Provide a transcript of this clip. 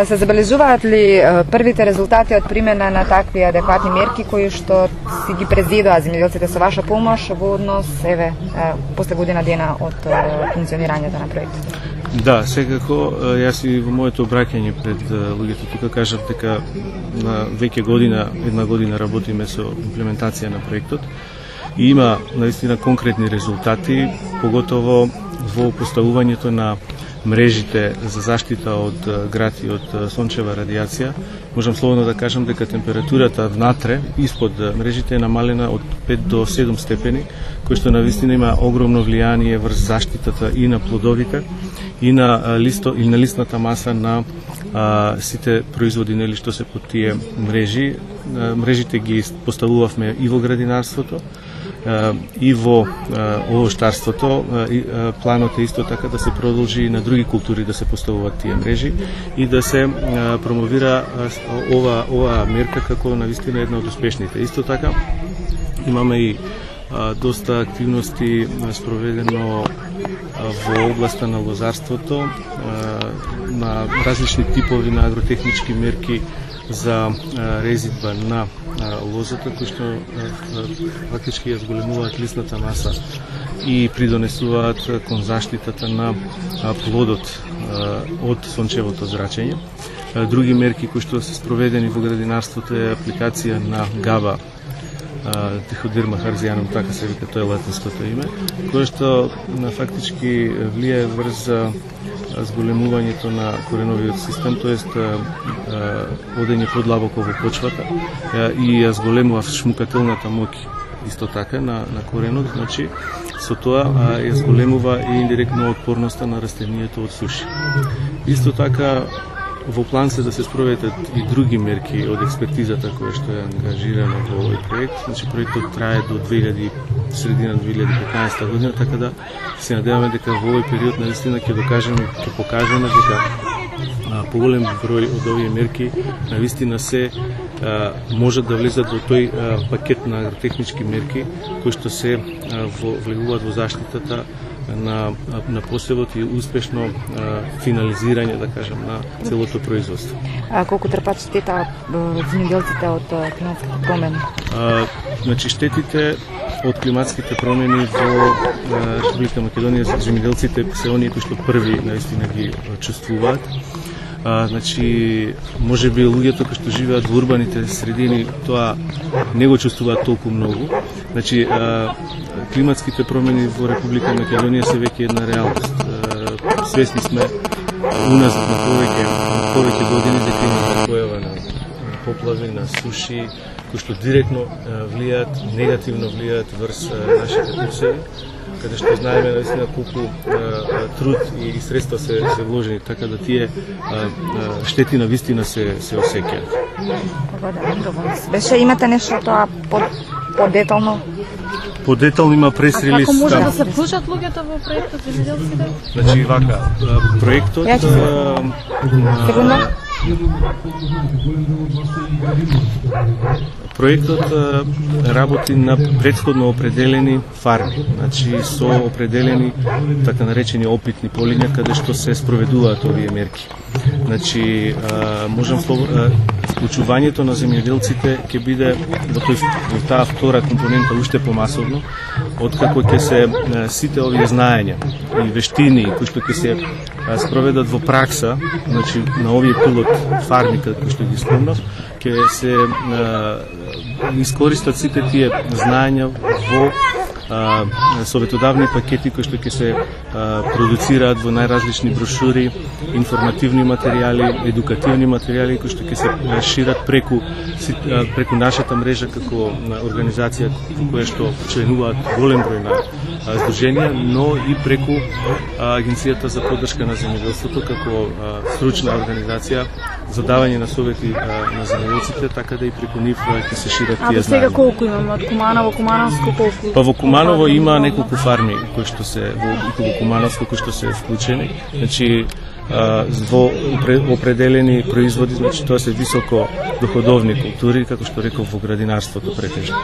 Се забележуваат ли првите резултати од примена на такви адекватни мерки кои што си ги президоа земјоделците со ваша помош во однос после година дена од функционирањето на проектот? Да, секако, јас и во моето обраќање пред луѓето тука кажав дека на веќе една година работиме со имплементација на проектот и има наистина конкретни резултати, поготово во поставувањето на мрежите за заштита од град и од сончева радијација. Можам слободно да кажам дека температурата внатре, испод мрежите, е намалена од 5 до 7 степени, кој што навистина има огромно влијание врз заштитата и на плодовите, и на листната маса на сите производи нели што се под тие мрежи. Мрежите ги поставувавме и во градинарството, и во овоштарството. Планот е исто така да се продолжи и на други култури да се поставуваат тие мрежи и да се промовира ова мерка како навистина една од успешните. Исто така имаме и доста активности спроведено во областа на лозарството, на различни типови на агротехнички мерки за резидба на лозата, кои што фактички ја зголемуваат лисната маса и придонесуваат кон заштитата на плодот од сончевото зрачење. Други мерки кои што се спроведени во градинарството е апликација на габа, Триходерма харзианум, така се вика, тоа е латинското име, кое што фактички влијае врз зголемувањето на кореновиот систем, тоест одење подлабоко во почвата и ја зголемува шмукателната моќ исто така на коренот, значи со тоа ја зголемува и индиректно отпорноста на растенијето од суши. Исто така во план се да се спроведат и други мерки од експертизата која што е ангажирана во овој проект. Значи проектот трае до средина 2015 година, така да се надеваме дека во овој период наистина ќе покажеме дека поголем број од овие мерки навистина се можат да влезат во тој пакет на агротехнички мерки кои што се влегуваат во заштитата на посевот и успешно финализирање, да кажем, на целото производство. Колку трпат штета земјоделците од климатските промени? Значи штетите од климатските промени во Република Македонија за земјоделците се оние кои што први наистина ги чувствуваат. Значи, може би луѓето кои што живеат во урбаните средини тоа не го чувствуваат толку многу. Значи, климатските промени во Република Македонија се веќе една реалност. Свесни сме уназад на повеќе години дека има појава на поплави, на суши, кои што директно негативно влијаат врз нашите посеви, каде што знаеме наистина колку труд и средства се вложени, така да тие штети на вистина се осеќаат. Беше имате нешто тоа подетално? Подетално има прес-релиз. Како може да се вклучат луѓето во проектот земјоделците? Значи вака, проектот Проектот работи на претходно определени фарми, значи со определени така наречени опитни полиња каде што се спроведуваат овие мерки. Значи можам вклучувањето на земјоделците ќе биде во таа втора компонента уште помасовно, откако ќе се сите овие знаења и вештини кои што ќе се спроведат во пракса, значи на овие пилот фарми кои што ги спомнав, ќе се искористат сите тие знаења во советодавни пакети кои што ќе се продуцираат во најразлични брошури, информативни материјали, едукативни материјали кои што ќе се шират преку нашата мрежа како организација која што членуваат голем број на здруженија, но и преку Агенцијата за поддршка на земјоделството како стручна организација за давање на совети на земјоделците, така да и преку нив ќе се шират тие знаења. Сега колку имаме од Куманово, Кумановско колку? Па во Куманово има неколку фарми кои што се во Кумановско кои што се вклучени. Значи во определени производи, значи тоа се високо доходовни култури, како што реков во градинарството претежно.